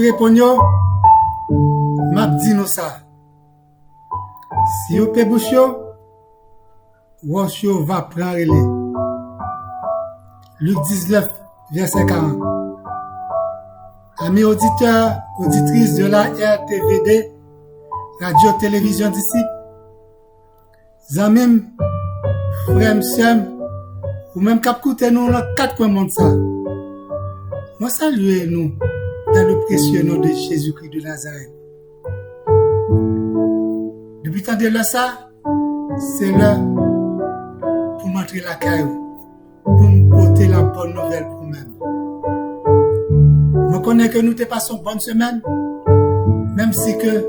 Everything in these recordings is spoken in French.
répondez, m'a dit nous ça. Si vous payez bouche, vous va prendre les. Luc 19, verset 40. Amis auditeurs, auditrices de la RTVD, Radio-Télévision d'ici, amis, frères, sœurs, ou même cap coûter nous dans 4 coins monde ça. Moi saluer nous dans le précieux nom de Jésus-Christ de Nazareth. Depuis tant de là ça, c'est l'heure pour montrer la caillou, pour nous porter la bonne nouvelle pour nous-mêmes. Je connais que nous te passons bonne semaine, même si que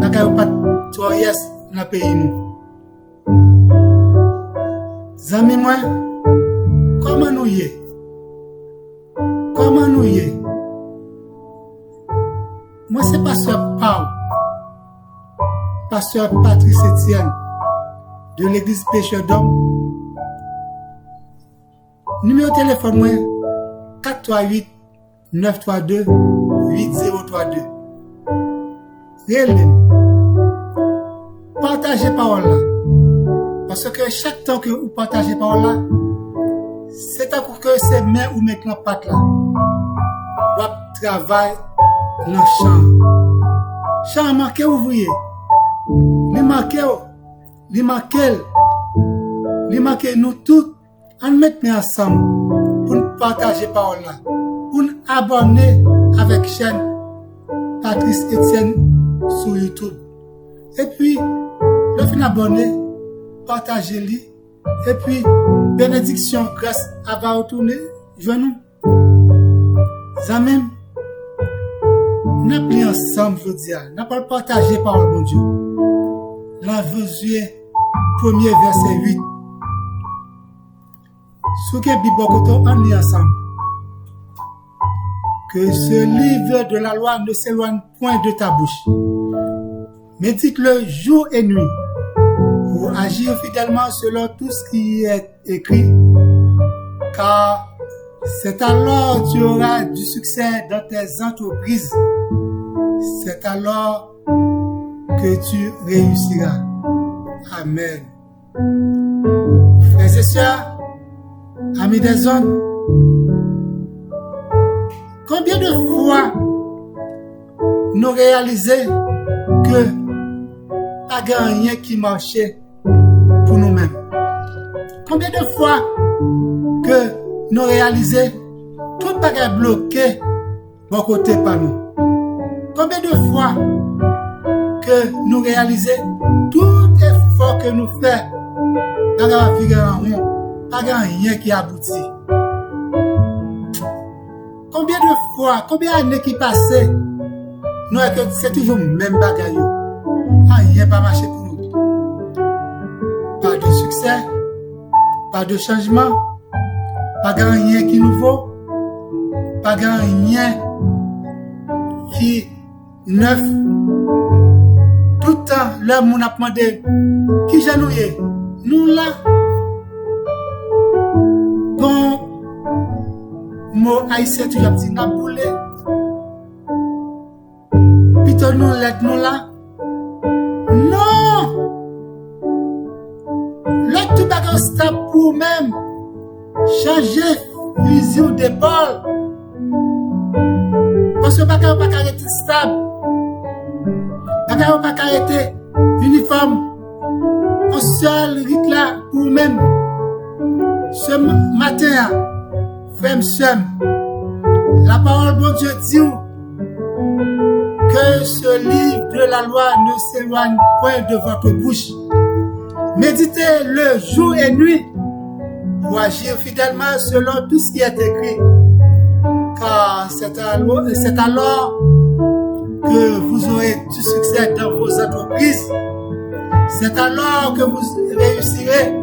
la caillou pas trop yes dans le pays nous. Zami moi, comment nous y est? Comment nous y est? Moi c'est pasteur Paul, pasteur Patrice Etienne de l'église Pécheur d'Homme. Numéro de téléphone moi 438 932 8032. Réellement, partagez parole là. Parce que chaque temps que vous partagez parole là, c'est à coup que c'est main ou maintenant patte là. Vous travaillez dans le champ. Champ marqué ouvrier. Les marqué nous tous, on mettre ensemble pour nous partager parole là, pour nous abonner avec chaîne Patrice Etienne sur YouTube. Et puis, le fin abonner, partagez-le, et puis, bénédiction, grâce à va retourner, nous. Amis, nous pris ensemble, je dis, nous pas partager parole, mon Dieu. L'Envoyé, 1er verset 8. Ce que Bibokoto en est ensemble. Que ce livre de la loi ne s'éloigne point de ta bouche. Médite-le jour et nuit pour agir fidèlement selon tout ce qui est écrit, car c'est alors que tu auras du succès dans tes entreprises. C'est alors que tu réussiras. Amen. Frères et sœurs, amis des hommes, combien de fois nous réalisons que pas rien qui marchait pour nous-mêmes? Combien de fois que nous réalisons tout pas bloqué bon côté par nous? Combien de fois que nous réalisons tout effort que nous faisons dans la vie en rond, pas rien qui aboutit? Combien de fois, combien d'années qui passent, nous c'est toujours le même bagaille. Rien pas marché pour nous. Pas de succès, pas de changement, pas rien qui nouveau, pas rien qui neuf. Tout le temps, l'homme nous a demandé qui j'ennuie. Nous là, bon, mot haïtien, tu as dit n'a boulé. Plutôt nous l'aide nous là. Non! L'aide tout bagarre stable pour même. Changer fusil d'épaule. Parce que bagarre pas arrêter stable. Bagarre pas arrêter uniforme. On seul rythme là pour même. Ce matin, frère Sem, la parole de Dieu dit que ce livre de la loi ne s'éloigne point de votre bouche. Méditez-le jour et nuit pour agir fidèlement selon tout ce qui est écrit. Car c'est alors que vous aurez du succès dans vos entreprises. C'est alors que vous réussirez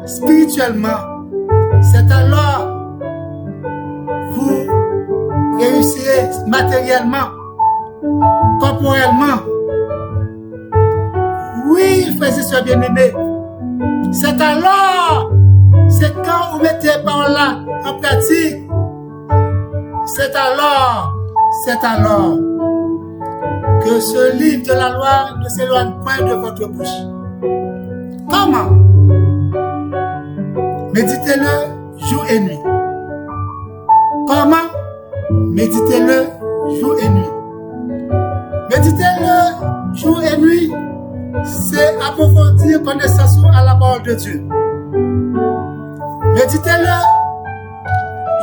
spirituellement. C'est alors vous réussirez matériellement, corporellement. Oui, frères et sœurs bien-aimés, c'est alors, c'est quand vous mettez par là en pratique, c'est alors que ce livre de la loi ne s'éloigne point de votre bouche. Comment? Méditez-le jour et nuit. Comment? Méditez-le jour et nuit. Méditez-le jour et nuit, c'est approfondir connaissance à la parole de Dieu. Méditez-le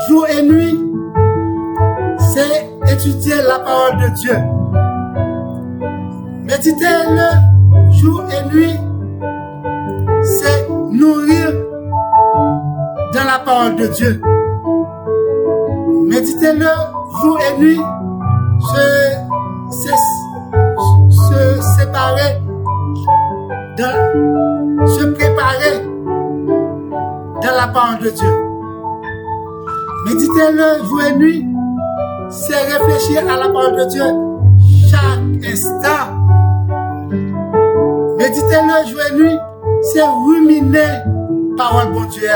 jour et nuit, c'est étudier la parole de Dieu. Méditez-le jour et nuit, c'est nourrir dans la parole de Dieu. Méditez-le jour et nuit, se séparer, se préparer dans la parole de Dieu. Méditez-le jour et nuit, c'est réfléchir à la parole de Dieu chaque instant. Méditez-le jour et nuit, c'est ruminer parole bon Dieu.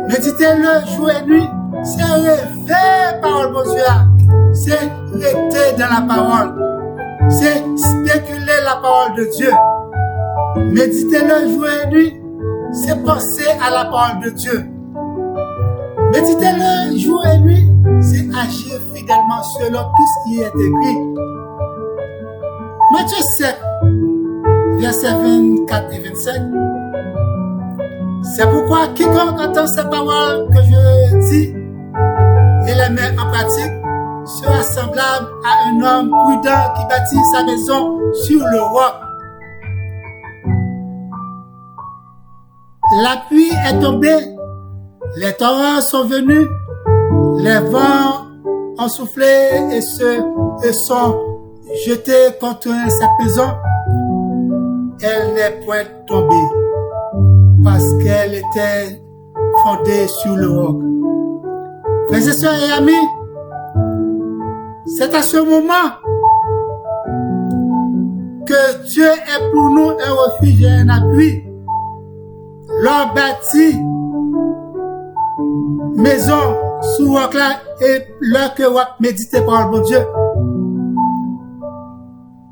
Méditez-le jour et nuit, c'est rêver parole bon Dieu. C'est rester dans la parole. C'est spéculer la parole de Dieu. Méditez-le jour et nuit, c'est penser à la parole de Dieu. Méditez-le jour et nuit, c'est agir fidèlement selon tout ce qui est écrit. Matthieu 7, versets 24 et 25. C'est pourquoi quiconque entend ces paroles que je dis et les met en pratique sera semblable à un homme prudent qui bâtit sa maison sur le roc. La pluie est tombée, les torrents sont venus, les vents ont soufflé et sont jetés contre cette maison. Elle n'est point tombée parce qu'elle était fondée sur le roc. Frères et sœurs et amis, c'est à ce moment que Dieu est pour nous un refuge et un appui. L'homme bâtit maison sous roc là et l'heure que roc médite par le bon Dieu.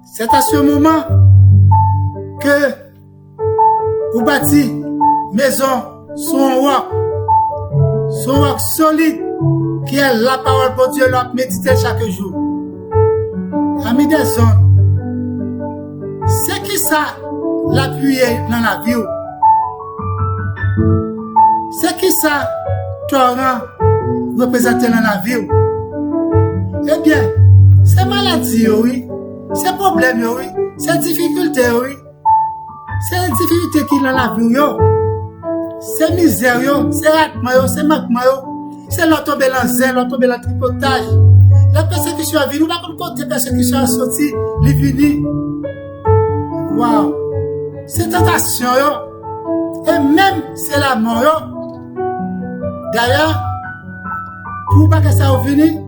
C'est à ce moment que vous bâtissez maison sur un roc solide qui est la parole de Dieu, l'homme médite chaque jour. Amis des hommes, c'est qui ça l'appuyer dans la vie? C'est qui ça torrent représenter dans la vie? Eh bien, c'est maladie, oui. C'est problème, oui. C'est difficulté, oui. C'est difficulté qui dans la vie, yo. C'est misère, yo. C'est ratma, c'est manquement, yo. C'est l'autombe dans zèle, l'autombe dans tripotage. La persécution a venu, nous pas comme côté persécution a sorti, les vini. Waouh. C'est tentation, yo. Et même, c'est la mort, yo. D'ailleurs, pour pas que ça vienne,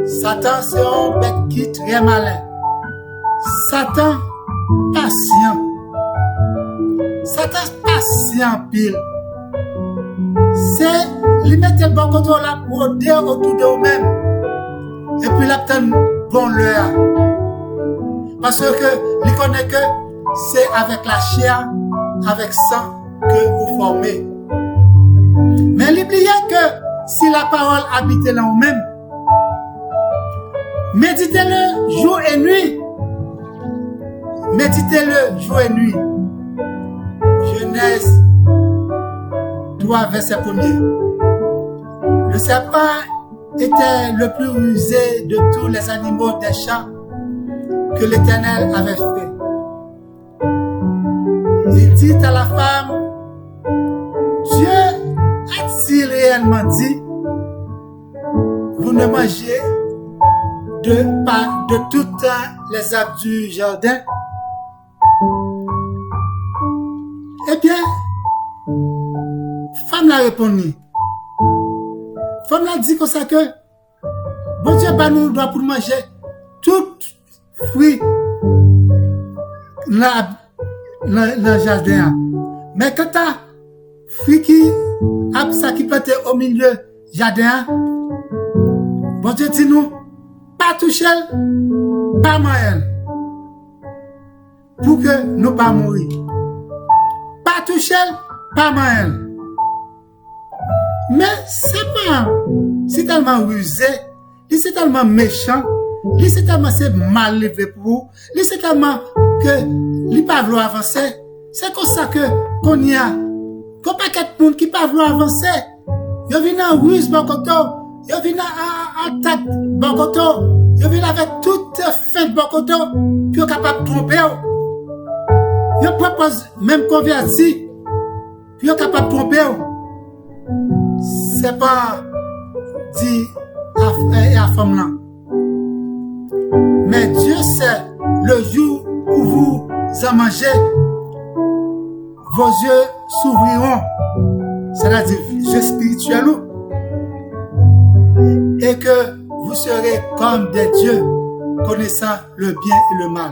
Satan c'est un bête qui est très malin. Satan patient. Satan patient pile. C'est lui mettre le bon contrôle là pour dire autour de vous-même. Et puis là, peut-être bon l'heure. Parce que il connaît que c'est avec la chair, avec sang que vous formez. Mais n'oubliez que si la parole habite là vous-même, méditez-le jour et nuit. Méditez-le jour et nuit. Genèse 3, verset 1er. Le serpent était le plus rusé de tous les animaux des champs que l'Éternel avait fait. Il dit à la femme, Dieu a-t-il réellement dit, vous ne mangez de toutes les arbres du jardin? Eh bien, femme l'a répondu. Femme l'a dit comme ça que bon Dieu pas nous doit pour manger tout fruit dans le jardin. Mais quand t'as fruit qui a ça qui planté au milieu jardin, Bon Dieu dit nous, pas toucher, pas moyen. Pour que nous pas mourir. Pas toucher, pas moyen. Mais c'est tellement rusé, c'est tellement méchant, c'est tellement mal levé pour vous, c'est tellement que il pas vouloir avancer. C'est comme ça que qu'on y a qu'on paquet de monde qui pas vouloir avancer. Yo vinn en ruse bokoto, yo vinn en attaque bokoto, yo vinn avec toute fin de bokoto, puis yo capable de tromper. Yo propose même converti, puis yo capable de tromper. C'est pas dit à femme là. Mais Dieu sait le jour où vous en mangez, vos yeux s'ouvriront, c'est-à-dire yeux spirituels, et que vous serez comme des dieux, connaissant le bien et le mal.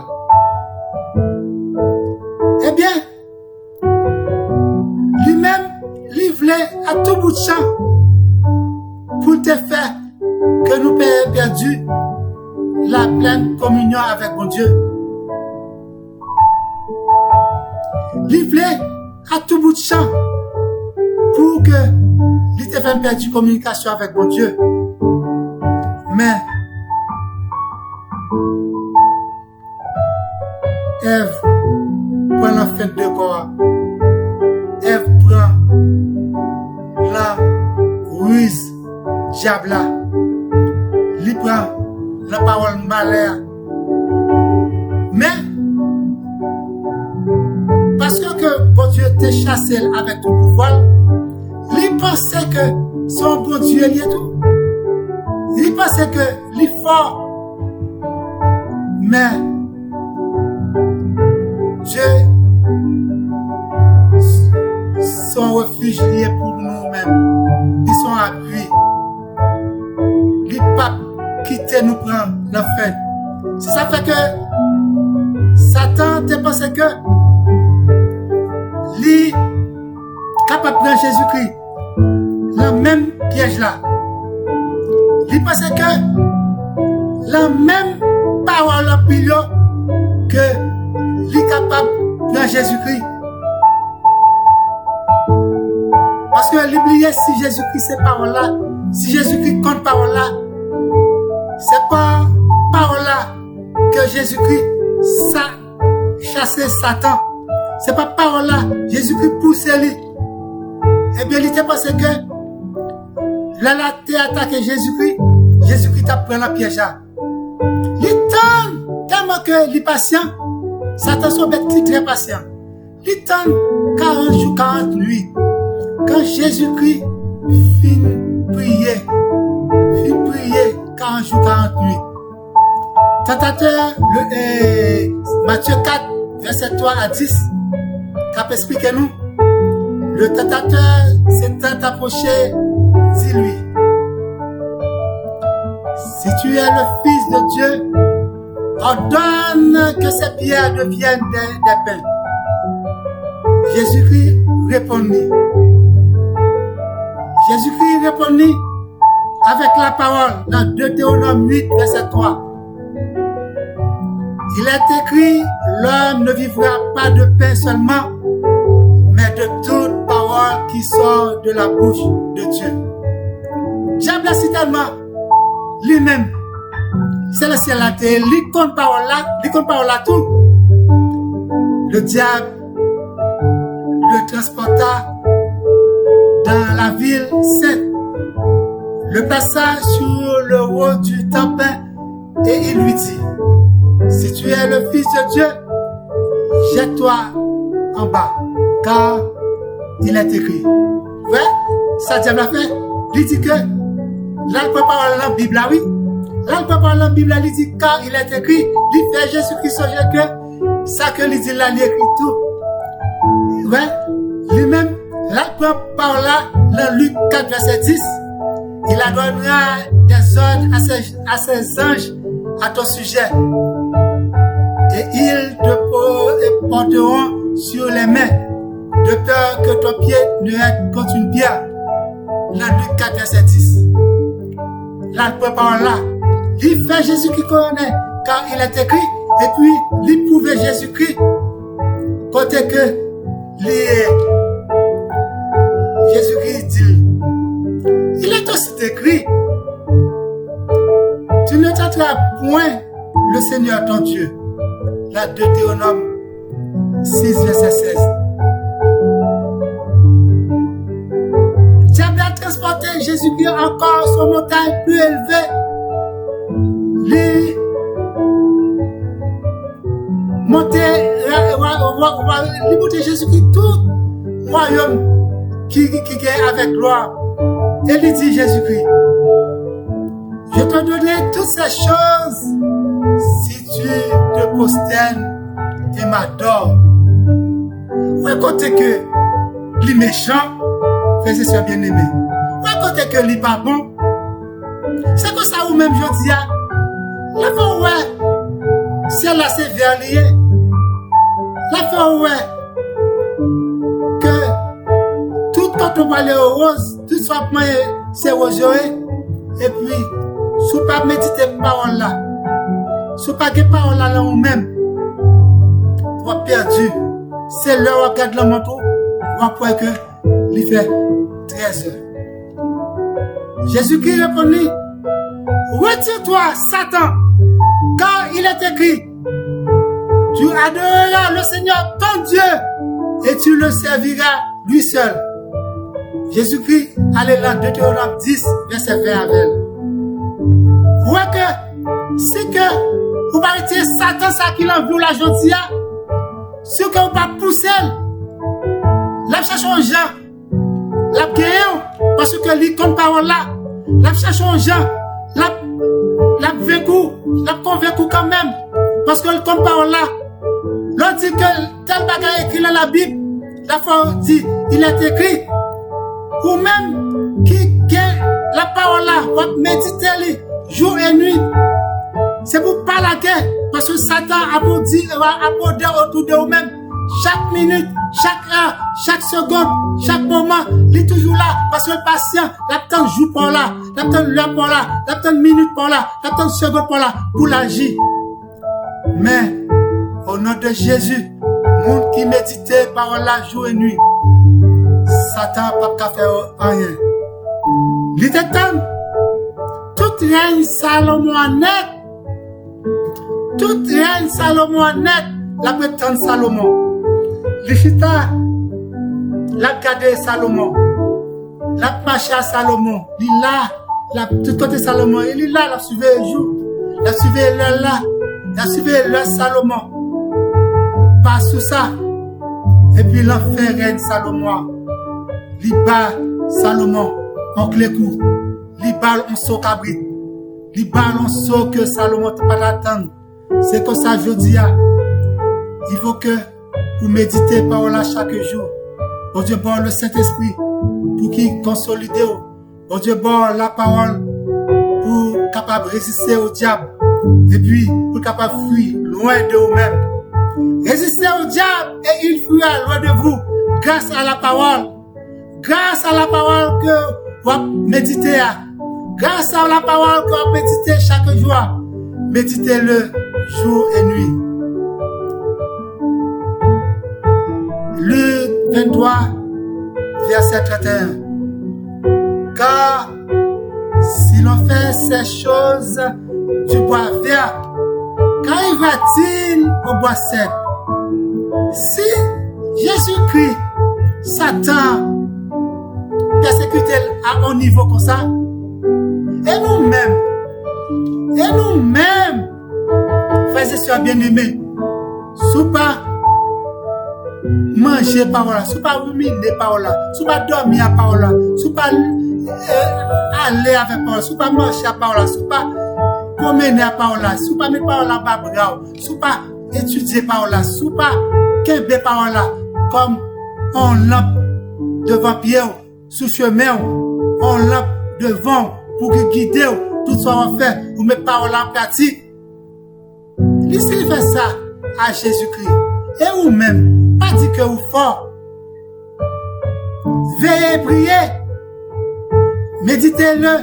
Eh bien, lui-même, livré à tout bout de champ, pour te faire que nous ayons perdu la pleine communion avec mon Dieu. Livré à tout bout de champ pour que il te fait perdre communication avec mon Dieu. Mais Ève prend la fin de corps. Ève prend la ruse diable. Il prend la parole malheur. Mais parce que bon Dieu t'a chassé avec tout pouvoir, il pensait que son bon Dieu est tout. Il pensait que il est fort. Mais Dieu, son refuge lié pour nous-mêmes. Ils sont appuyés. Il ne pas quitter nous prendre l'enfer. C'est ça fait que Satan te pensé que lui capable de prendre Jésus-Christ le même piège là. Il pensait que la même parole en pilier que lui capable de prendre Jésus-Christ. Parce que l'oublier si Jésus-Christ c'est parole là, si Jésus-Christ compte parole là, c'est pas parole là que Jésus-Christ chassé Satan. C'est pas parole là, Jésus-Christ pousse lui. Eh bien, il était pensé que là, t'es attaqué Jésus-Christ, Jésus-Christ t'a pris la piège. Il tente tellement que il est patient. Satan son bête qui est très patient. Il tente 40 jours, 40 nuits. Quand Jésus-Christ finit prier 40 jours, 40 nuits. Tentateur, Matthieu 4, verset 3 à 10, qu'a expliqué nous. Le tentateur s'est approché, dis-lui, si tu es le Fils de Dieu, ordonne que ces pierres deviennent des pains. Jésus-Christ répondit. Jésus-Christ répondit avec la parole dans Deutéronome 8, verset 3. Il est écrit, l'homme ne vivra pas de pain seulement, mais de toute parole qui sort de la bouche de Dieu. Diable a si tellement lui-même, c'est le ciel la terre, il compte parole là tout. Le diable le transporta dans la ville sainte, le passa sur le haut du temple et il lui dit, si tu es le Fils de Dieu, jette-toi en bas, car il est écrit. Ouais, ça diable a fait. Il dit que, là, il peut parler dans la Bible, là, oui. Là, il peut parler dans la Bible, là, il dit, car il est écrit, il fait Jésus-Christ songer que, ça que il dit là, il écrit tout. Ouais, lui-même, là, il peut parler dans Luc 4, verset 10. Il donnera des ordres à ses anges à ton sujet. Et ils te porteront sur les mains, de peur que ton pied ne heurte contre une pierre. Dans Luc 4, verset 10. la parole là. Il fait Jésus-Christ connaît, car il est écrit, et puis il prouve Jésus-Christ, côté que Jésus-Christ dit, il est aussi écrit, tu ne tenteras point le Seigneur ton Dieu. La Deutéronome 6, verset 16. Diable a transporté Jésus-Christ encore sur une montagne plus élevée. Les monter Jésus-Christ tout royaume qui est avec gloire. Et il dit Jésus-Christ, je te donnerai toutes ces choses si tu te prosternes et m'adores. Ouais, côté que les méchants, frères et sœurs bien-aimés, ouais, côté que les pas bons, c'est comme ça ou même je dis, la fois ouais, c'est là c'est verlier. La fois ouais, que tout quand on va aller au rose, tout soit c'est roseaué, et puis, si vous pas méditer parole là, si vous pas que parole là ou même, vous êtes perdu. C'est l'heure où regarde le manteau, vous voyez que il fait 13 heures. Jésus-Christ répondit, retire-toi, Satan, car il est écrit, tu adoreras le Seigneur ton Dieu et tu le serviras lui seul. Jésus-Christ allait là, Deutéronome 10, verset 20 avec. Vous voyez que c'est que vous arrêtez Satan, ça qui l'envoie la jodia, ce que vous pas pousser, la cherche en gens, la guerre, parce que les comme parole là, la cherche en gens, la convaincu quand même, parce que le comme parole là, l'on dit que tel bagage écrit dans la Bible, la foi dit, il est écrit, ou même qui la parole là, vous méditez jour et nuit. C'est pour pas la guerre, parce que Satan a pour dire autour de vous-même, chaque minute, chaque heure, chaque seconde, chaque moment, il est toujours là, parce que le patient, l'attend jour par là, l'attend l'heure par là, l'attend minute par là, l'attend seconde par là, pour l'agir. Mais, au nom de Jésus, monde qui médite parole là jour et nuit, Satan n'a pas faire rien. Il était temps, tout règne Salomon en net, tout règne Salomon en net, la prétendue Salomon. L'Ichita, la gardé Salomon, la marché à Salomon, il là, tout côté Salomon, il est là, la suivi le jour, la suivi l'heure là, la suivi l'heure Salomon. Pas sous ça, et puis l'enfer règne Salomon, l'Iba Salomon, en clé coup, l'Iba on saut cabrit, l'Iba on saut que Salomon ne pas l'attendre. C'est comme ça je dis, il faut que vous méditez parole là chaque jour. Bon Dieu, bon le Saint-Esprit pour qu'il consolide. Bon Dieu, bon la parole pour capable résister au diable. Et puis pour capable fuir loin de vous-même. Résistez au diable et il fuira loin de vous grâce à la parole. Grâce à la parole que vous méditez. Grâce à la parole que vous méditez chaque jour. Méditez-le jour et nuit. Luc 23, verset 31. Car si l'on fait ces choses du bois vert, qu'arrivera-t-il au bois sec? Si Jésus-Christ, Satan, persécuté à un niveau comme ça, et nous-mêmes, frères et sœurs bien-aimés, sous pas manger parole, sous pas ruminer parole, sous pas dormir à parole, sous pas aller avec parole, sous pas manger à parole, sous pas promener à parole, sous pas mettre parole en bas bravo, sous pas étudier parole, sous pas qu'aimer parole comme on lampe devant pied, sous chemin, on lampe devant pour que guider tout ce qu'on fait, pour mettre parole en pratique. Laissez faire ça à Jésus-Christ. Et vous-même, pas dire que vous fort. Veillez, priez. Méditez-le.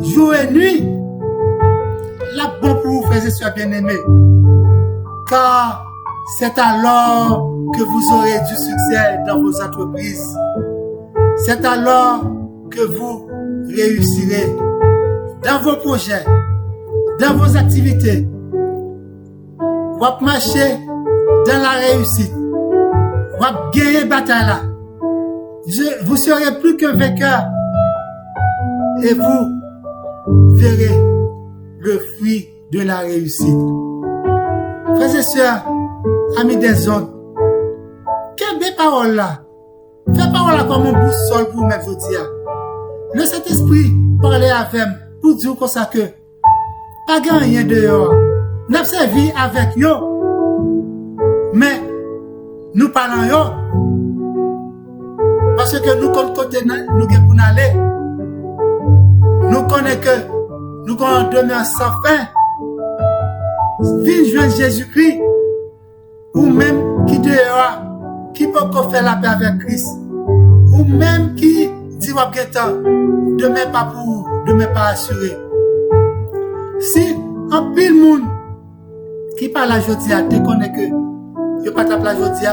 jour et nuit. La bon pour vous, frères et sœurs bien-aimés. Car c'est alors que vous aurez du succès dans vos entreprises. C'est alors que vous réussirez dans vos projets, dans vos activités. Vous marchez dans la réussite. Vous gagner bataille là. Vous serez plus qu'un vainqueur. Et vous verrez le fruit de la réussite. Frères et sœurs, amis des zones, quelle belle parole là. Faites parole là comme un boussole pour mes aujourd'hui. Le Saint-Esprit parlait avec moi pour dire comme ça que pas gagner dehors. N'a servi avec yo. Mais nous parlons yo. Parce que nous connaissons côté nous pour aller. Nous connaissons que nous avons demeure sans fin. Viens joindre Jésus-Christ. Ou même qui dehors, qui peut faire la paix avec Christ. Ou même qui dit demain pas pour, demain pas assuré. Si un pile monde qui parle aujourd'hui à te connaît que il pas tape la aujourd'hui,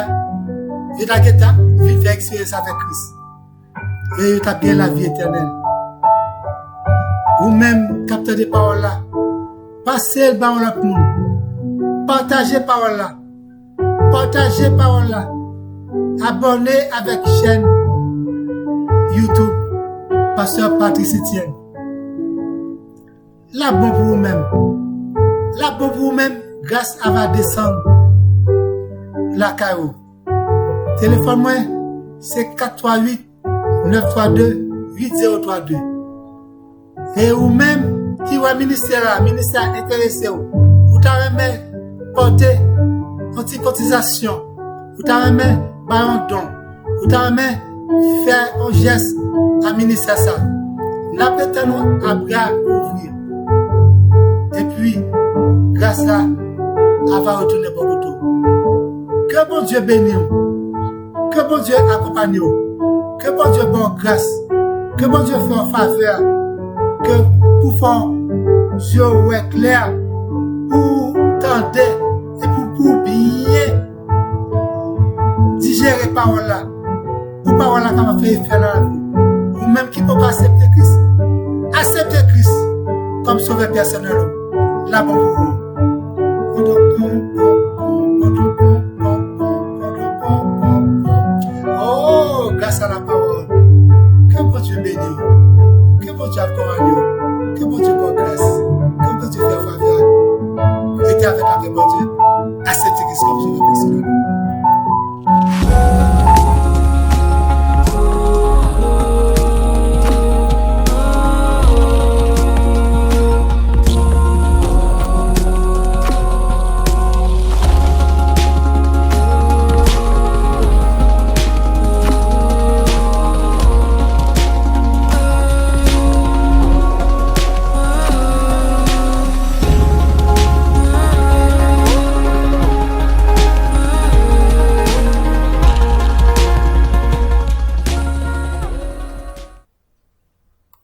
il t'a guetta, il fait expérience avec Christ. Et il t'a bien la vie éternelle. Ou même capteur des paroles là, passez le parole pour nous. Partagez parole là. Partagez parole là. Abonnez avec chaîne YouTube Pasteur Patrice Etienne. La bon pour vous-même. La bon pour vous-même grâce à va descendre la carreau. Téléphone moi c'est 438 932 8032. Et ou même qui va ministère intéressé ou t'as porter une petite cotisation, ou t'as un don, ou t'as faire un geste à ministère ça. N'a peut-être nous à bras ouvrir. Et puis grâce à va retourner pour retour. Que bon Dieu bénisse, que bon Dieu accompagne, que bon Dieu bonne grâce, que bon Dieu fasse faveur, que pour faire yeux clair, pour tenter et pour bien digérer parole là, pour parole là qui va faire effet dans la vie, ou même qui peut pas accepter Christ, accepter Christ comme sauveur personnel, là bon pour vous. Oh, grâce à la parole, que bon Dieu bénisse, que bon Dieu accompagne, que bon Dieu